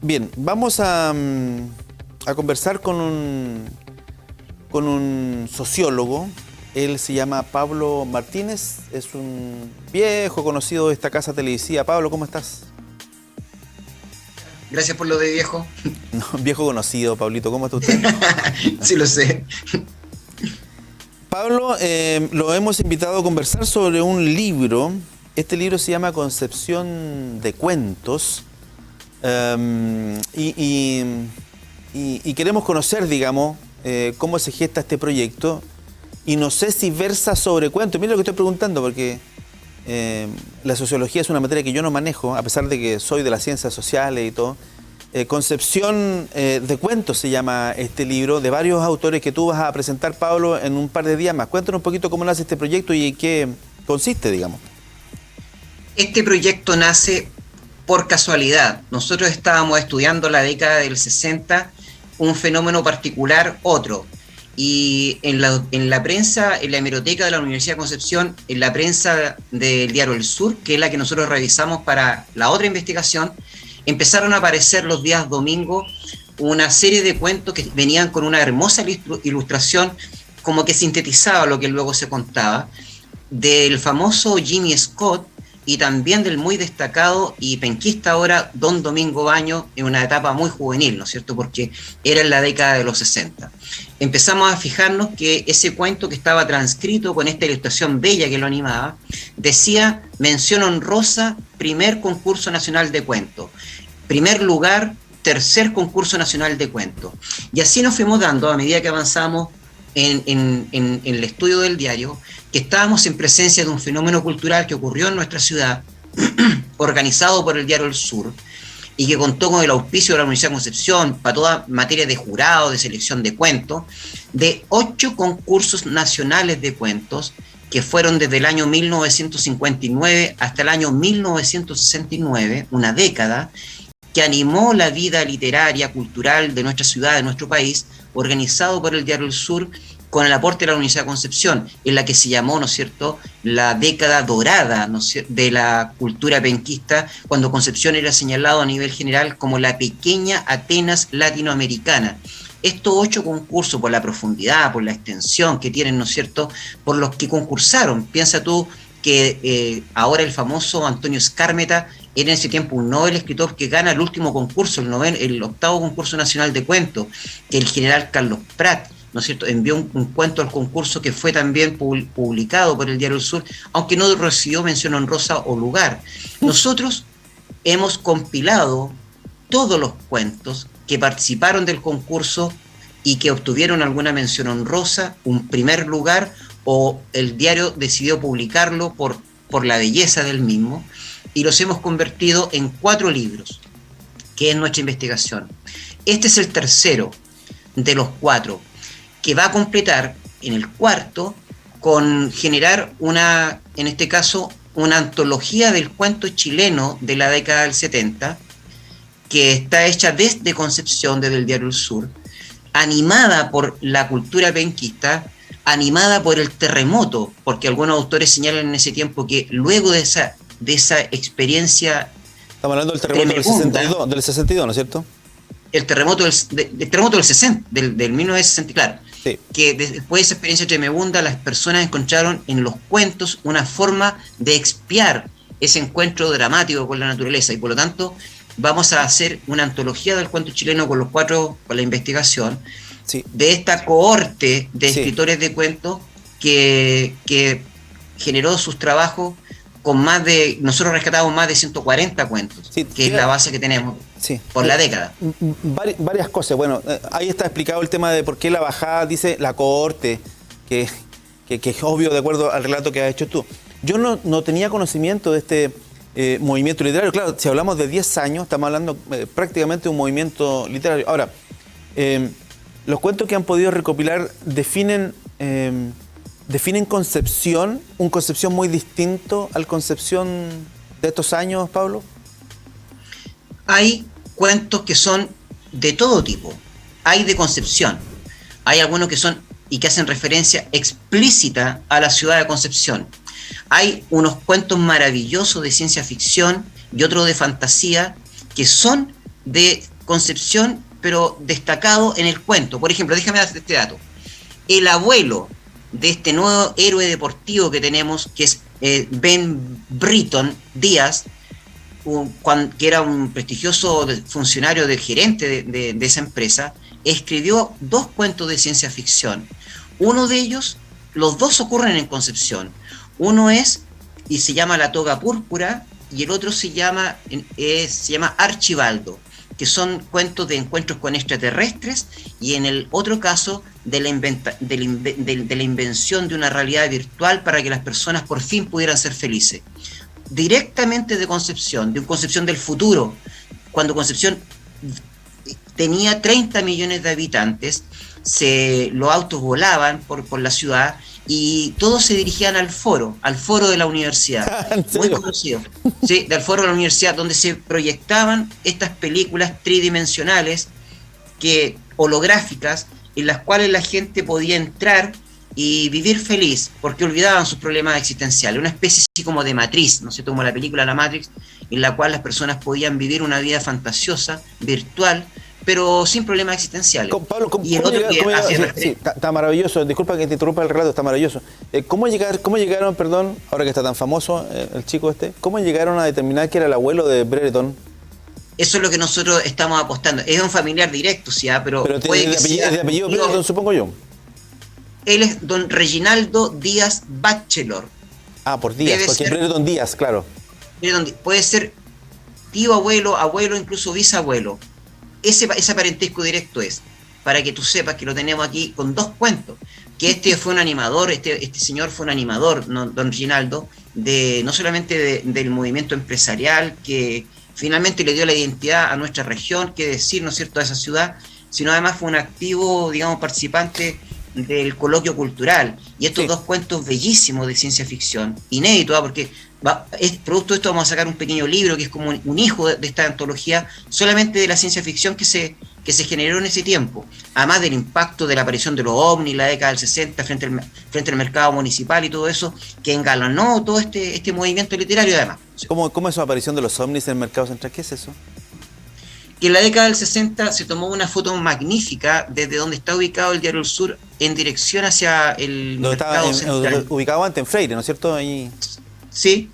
Bien, vamos a conversar con un sociólogo. Él se llama Pablo Martínez, es un viejo conocido de esta casa televisiva. Pablo, ¿cómo estás? Gracias por lo de viejo. No, viejo conocido, Pablito, ¿cómo está usted? Sí lo sé. Pablo, lo hemos invitado a conversar sobre un libro. Este libro se llama Concepción de Cuentos. Y queremos conocer, digamos, cómo se gesta este proyecto. Y no sé si versa sobre cuentos. Mira lo que estoy preguntando, porque la sociología es una materia que yo no manejo, a pesar de que soy de las ciencias sociales y todo. Concepción de Cuentos se llama este libro, de varios autores que tú vas a presentar, Pablo, en un par de días más. Cuéntanos un poquito cómo nace este proyecto y en qué consiste, digamos. Este proyecto nace por casualidad. Nosotros estábamos estudiando la década del 60, un fenómeno particular, otro. Y en la prensa, en la hemeroteca de la Universidad de Concepción, en la prensa del diario El Sur, que es la que nosotros revisamos para la otra investigación, empezaron a aparecer los días domingo una serie de cuentos que venían con una hermosa ilustración, como que sintetizaba lo que luego se contaba, del famoso Jimmy Scott y también del muy destacado y penquista ahora Don Domingo Baño, en una etapa muy juvenil, ¿no es cierto?, porque era en la década de los 60. Empezamos a fijarnos que ese cuento, que estaba transcrito con esta ilustración bella que lo animaba, decía: mención honrosa, primer concurso nacional de cuentos, primer lugar, tercer concurso nacional de cuentos. Y así nos fuimos dando a medida que avanzamos en el estudio del diario, que estábamos en presencia de un fenómeno cultural que ocurrió en nuestra ciudad, organizado por el diario El Sur, y que contó con el auspicio de la Universidad de Concepción para toda materia de jurado, de selección de cuentos, de 8 concursos nacionales de cuentos, que fueron desde el año 1959 hasta el año 1969, una década, que animó la vida literaria, cultural de nuestra ciudad, de nuestro país, organizado por el diario El Sur, con el aporte de la Universidad de Concepción, en la que se llamó, ¿no es cierto?, la década dorada, ¿no es cierto?, de la cultura penquista, cuando Concepción era señalado a nivel general como la pequeña Atenas latinoamericana. Estos 8 concursos, por la profundidad, por la extensión que tienen, ¿no es cierto?, por los que concursaron. Piensa tú que ahora el famoso Antonio Skármeta era en ese tiempo un Nobel escritor que gana el último concurso, el 8º concurso nacional de cuentos, que el general Carlos Prat, ¿no es cierto?, envió un cuento al concurso que fue también publicado por el diario El Sur, aunque no recibió mención honrosa o lugar. Nosotros hemos compilado todos los cuentos que participaron del concurso y que obtuvieron alguna mención honrosa, un primer lugar, o el diario decidió publicarlo por la belleza del mismo, y los hemos convertido en 4 libros, que es nuestra investigación. Este es el tercero de los 4, que va a completar en el 4º con generar en este caso, una antología del cuento chileno de la década del 70, que está hecha desde Concepción, desde el diario El Sur, animada por la cultura penquista, animada por el terremoto, porque algunos autores señalan en ese tiempo que luego de esa experiencia. Estamos hablando del terremoto del 62, ¿no es cierto? El terremoto del 60, del 1960, claro. Sí. Que después de esa experiencia tremenda, las personas encontraron en los cuentos una forma de expiar ese encuentro dramático con la naturaleza, y por lo tanto vamos a hacer una antología del cuento chileno con la investigación, sí, de esta cohorte de escritores de cuentos que generó sus trabajos con nosotros rescatamos más de 140 cuentos, sí, que es la base que tenemos, sí, por la década. Varias cosas. Bueno, ahí está explicado el tema de por qué la bajada, dice la cohorte, que es obvio de acuerdo al relato que has hecho tú. Yo no tenía conocimiento de este movimiento literario. Claro, si hablamos de 10 años, estamos hablando prácticamente de un movimiento literario. Ahora, los cuentos que han podido recopilar definen Concepción, un Concepción muy distinto al Concepción de estos años, Pablo. Hay cuentos que son de todo tipo. Hay de Concepción. Hay algunos que son y que hacen referencia explícita a la ciudad de Concepción. Hay unos cuentos maravillosos de ciencia ficción y otros de fantasía que son de Concepción, pero destacado en el cuento. Por ejemplo, déjame dar este dato. El abuelo de este nuevo héroe deportivo que tenemos, que es Ben Britton Díaz, que era un prestigioso funcionario del gerente de esa empresa, escribió 2 cuentos de ciencia ficción. Uno de ellos, los 2 ocurren en Concepción. Uno es, y se llama La toga púrpura, y el otro se llama Archibaldo, que son cuentos de encuentros con extraterrestres, y en el otro caso de la invención de una realidad virtual para que las personas por fin pudieran ser felices. Directamente de Concepción del futuro, cuando Concepción tenía 30 millones de habitantes, los autos volaban por la ciudad y todos se dirigían al foro de la universidad, muy conocido, ¿sí? Del foro de la universidad, donde se proyectaban estas películas tridimensionales, holográficas, en las cuales la gente podía entrar y vivir feliz, porque olvidaban sus problemas existenciales, una especie así como de matriz, ¿no es cierto?, como la película La Matrix, en la cual las personas podían vivir una vida fantasiosa, virtual, pero sin problemas existenciales. Pablo, está maravilloso, disculpa que te interrumpa el relato, está maravilloso. ¿Cómo llegaron, perdón, ahora que está tan famoso el chico cómo llegaron a determinar que era el abuelo de Brereton? Eso es lo que nosotros estamos apostando. Es un familiar directo, sí, pero puede que sea de apellido Brereton, supongo yo. Él es don Reginaldo Díaz Bachelor. Ah, por Díaz, porque es Brereton Díaz, claro. Puede ser tío, abuelo, incluso bisabuelo. Ese parentesco directo es, para que tú sepas que lo tenemos aquí con 2 cuentos, que este fue un animador, este señor fue un animador, ¿no? Don Reginaldo, no solamente del movimiento empresarial, que finalmente le dio la identidad a nuestra región, que decir, ¿no es cierto?, a esa ciudad, sino además fue un activo, digamos, participante del coloquio cultural. Y estos 2 cuentos bellísimos de ciencia ficción, inédito, porque producto de esto vamos a sacar un pequeño libro que es como un hijo de esta antología, solamente de la ciencia ficción que se generó en ese tiempo, además del impacto de la aparición de los ovnis en la década del 60 frente al mercado municipal y todo eso, que engalanó todo este movimiento literario además. ¿Cómo es la aparición de los ovnis en el mercado central? ¿Qué es eso? Que en la década del 60 se tomó una foto magnífica desde donde está ubicado el Diario del Sur en dirección hacia el mercado central. Ubicado antes en Freire, ¿no es cierto? Ahí... Sí.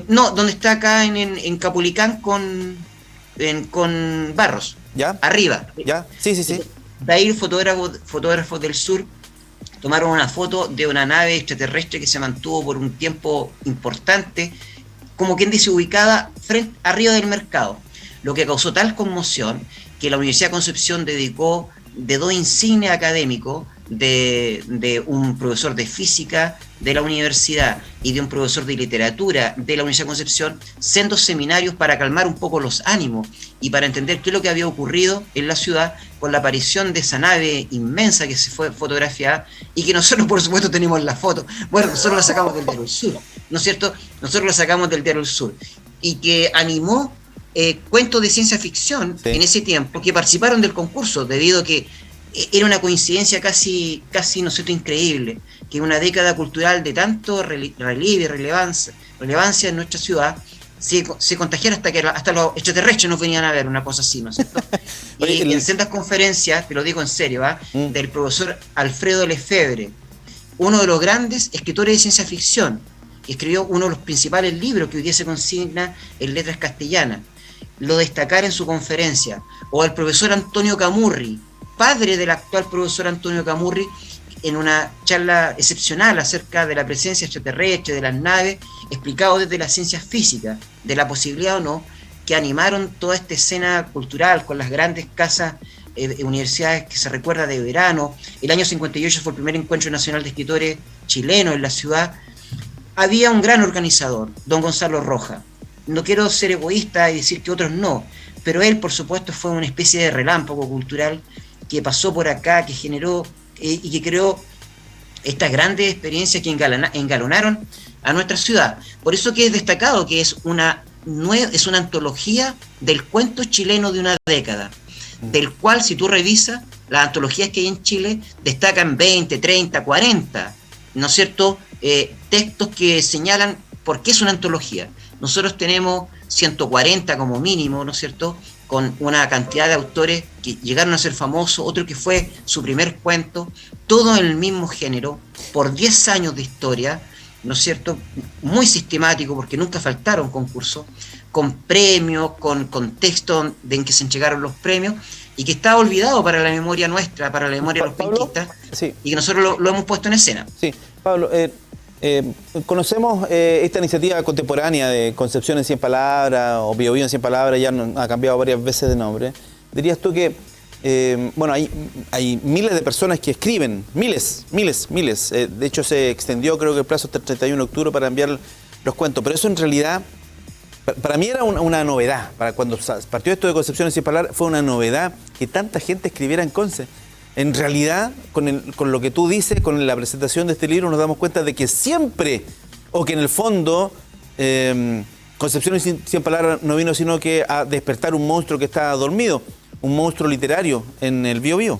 No, donde está acá en Capulicán con Barros. ¿Ya? Arriba. ¿Ya? Sí. De ahí fotógrafos del sur tomaron una foto de una nave extraterrestre que se mantuvo por un tiempo importante, como quien dice, ubicada arriba del mercado. Lo que causó tal conmoción que la Universidad de Concepción dedicó de 2 insignes académicos, de un profesor de física de la universidad y de un profesor de literatura de la Universidad de Concepción, sendos seminarios para calmar un poco los ánimos y para entender qué es lo que había ocurrido en la ciudad con la aparición de esa nave inmensa que se fue fotografiada y que nosotros, por supuesto, tenemos la foto. Bueno, nosotros la sacamos del Diario del Sur, ¿no es cierto? Nosotros la sacamos del Diario del Sur y que animó cuentos de ciencia ficción en ese tiempo que participaron del concurso, debido a que era una coincidencia casi ¿no es cierto?, increíble, que una década cultural de tanto relieve y relevancia en nuestra ciudad se contagiara hasta los extraterrestres nos venían a ver, una cosa así, ¿no es cierto? Y en sendas conferencias, te lo digo en serio, del profesor Alfredo Lefebvre, uno de los grandes escritores de ciencia ficción, que escribió uno de los principales libros que hoy día se consigna en letras castellanas, lo destacara en su conferencia, o al profesor Antonio Camurri, padre del actual profesor Antonio Camurri, en una charla excepcional acerca de la presencia extraterrestre, de las naves, explicado desde las ciencias físicas, de la posibilidad o no, que animaron toda esta escena cultural con las grandes casas, universidades que se recuerda de verano. El año 58 fue el primer encuentro nacional de escritores chilenos en la ciudad. Había un gran organizador, don Gonzalo Rojas. No quiero ser egoísta y decir que otros no, pero él, por supuesto, fue una especie de relámpago cultural que pasó por acá, que generó y que creó estas grandes experiencias que engalonaron a nuestra ciudad. Por eso que es destacado que es una antología del cuento chileno de una década, del cual, si tú revisas las antologías que hay en Chile, destacan 20, 30, 40, ¿no es cierto?, textos que señalan por qué es una antología. Nosotros tenemos 140 como mínimo, ¿no es cierto?, con una cantidad de autores que llegaron a ser famosos, otro que fue su primer cuento, todo en el mismo género, por 10 años de historia, ¿no es cierto?, muy sistemático, porque nunca faltaron concursos, con premios, con contextos en que se entregaron los premios, y que estaba olvidado para la memoria nuestra, para la memoria de los penquistas, sí, y que nosotros lo hemos puesto en escena. Sí, Pablo, conocemos esta iniciativa contemporánea de Concepción en 100 palabras, o Bio Bio en 100 palabras, ya ha cambiado varias veces de nombre. ¿Dirías tú que, bueno, hay miles de personas que escriben, miles, de hecho se extendió creo que el plazo hasta el 31 de octubre para enviar los cuentos, pero eso en realidad, para mí era una novedad, para cuando partió esto de Concepción en 100 palabras, fue una novedad que tanta gente escribiera en Conce. En realidad, con lo que tú dices, con la presentación de este libro, nos damos cuenta de que siempre, o que en el fondo, Concepción en 100 palabras no vino sino que a despertar un monstruo que estaba dormido, un monstruo literario en el Bio Bio.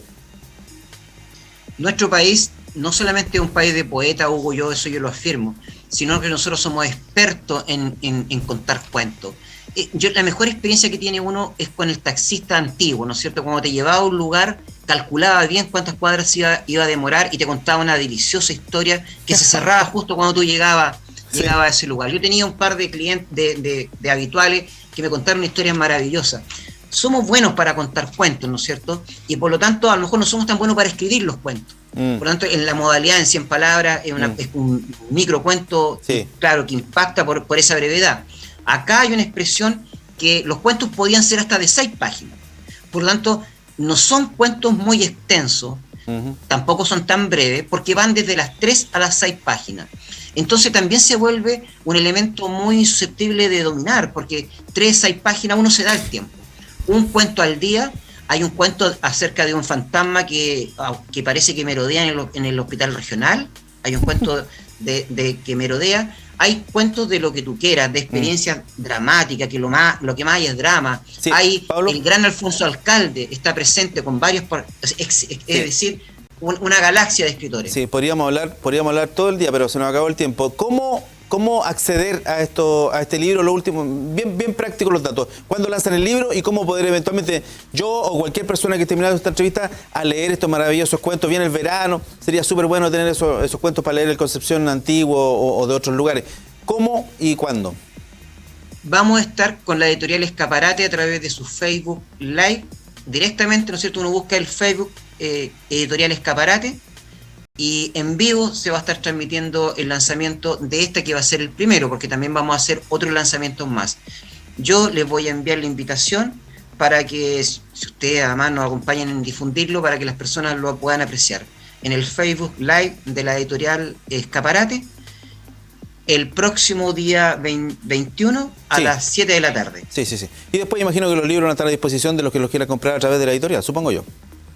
Nuestro país no solamente es un país de poetas, Hugo, eso yo lo afirmo, sino que nosotros somos expertos en contar cuentos. La mejor experiencia que tiene uno es con el taxista antiguo, ¿no es cierto? Cuando te llevaba a un lugar, calculaba bien cuántas cuadras iba a demorar y te contaba una deliciosa historia que se cerraba justo cuando tú llegabas a ese lugar. Yo tenía un par de clientes, de habituales, que me contaron historias maravillosas. Somos buenos para contar cuentos, ¿no es cierto? Y por lo tanto, a lo mejor no somos tan buenos para escribir los cuentos. Por lo tanto, en la modalidad en 100 palabras es un microcuento, sí, claro, que impacta por esa brevedad. Acá hay una expresión que los cuentos podían ser hasta de 6 páginas. Por lo tanto, no son cuentos muy extensos, tampoco son tan breves, porque van desde las 3 a las 6 páginas. Entonces también se vuelve un elemento muy susceptible de dominar, porque 3, 6 páginas uno se da el tiempo. Un cuento al día, hay un cuento acerca de un fantasma que parece que merodea en el hospital regional, hay un cuento de que merodea. Hay cuentos de lo que tú quieras, de experiencias dramáticas, que lo que más hay es drama. Sí, hay Pablo. El gran Alfonso Alcalde está presente con varios, es decir, una galaxia de escritores. Sí, podríamos hablar todo el día, pero se nos acabó el tiempo. ¿Cómo acceder a este libro? Lo último, bien práctico los datos. ¿Cuándo lanzan el libro y cómo poder eventualmente yo o cualquier persona que esté terminando esta entrevista a leer estos maravillosos cuentos? Viene el verano, sería súper bueno tener esos cuentos para leer el Concepción antiguo o de otros lugares. ¿Cómo y cuándo? Vamos a estar con la editorial Escaparate a través de su Facebook Live. Directamente, ¿no es cierto? Uno busca el Facebook editorial Escaparate. Y en vivo se va a estar transmitiendo el lanzamiento de este que va a ser el primero, porque también vamos a hacer otros lanzamientos más. Yo les voy a enviar la invitación para que, si ustedes además nos acompañen en difundirlo, para que las personas lo puedan apreciar. En el Facebook Live de la editorial Escaparate, el próximo día 21 a las 7 de la tarde. Sí. Y después imagino que los libros van a estar a disposición de los que los quieran comprar a través de la editorial, supongo yo.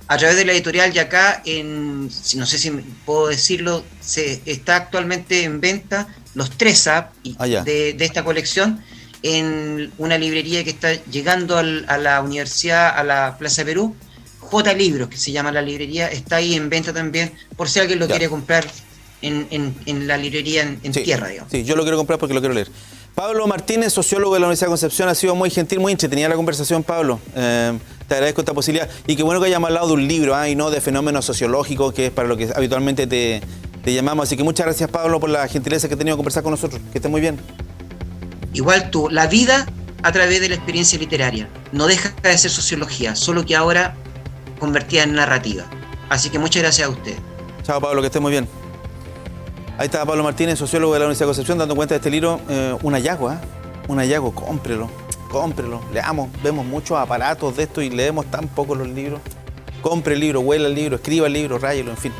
A través de la editorial, y acá, no sé si puedo decirlo, se está actualmente en venta los 3 apps de esta colección en una librería que está llegando a la universidad, a la Plaza Perú, J Libros, que se llama la librería, está ahí en venta también, por si alguien lo quiere comprar en la librería en tierra, digamos. Sí, yo lo quiero comprar porque lo quiero leer. Pablo Martínez, sociólogo de la Universidad de Concepción, ha sido muy gentil, muy entretenida la conversación, Pablo. Te agradezco esta posibilidad. Y qué bueno que hayamos hablado de un libro y no de fenómenos sociológicos, que es para lo que habitualmente te llamamos. Así que muchas gracias, Pablo, por la gentileza que has tenido de conversar con nosotros. Que estés muy bien. Igual tú, la vida a través de la experiencia literaria. No deja de ser sociología, solo que ahora convertida en narrativa. Así que muchas gracias a usted. Chao, Pablo, que estés muy bien. Ahí está Pablo Martínez, sociólogo de la Universidad de Concepción, dando cuenta de este libro. Un hallazgo, un hallazgo, cómprelo. Leamos, vemos muchos aparatos de esto y leemos tan poco los libros. Compre el libro, huela el libro, escriba el libro, ráyelo, en fin.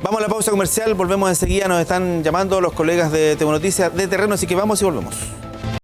Vamos a la pausa comercial, volvemos enseguida, nos están llamando los colegas de TV Noticias de terreno, así que vamos y volvemos.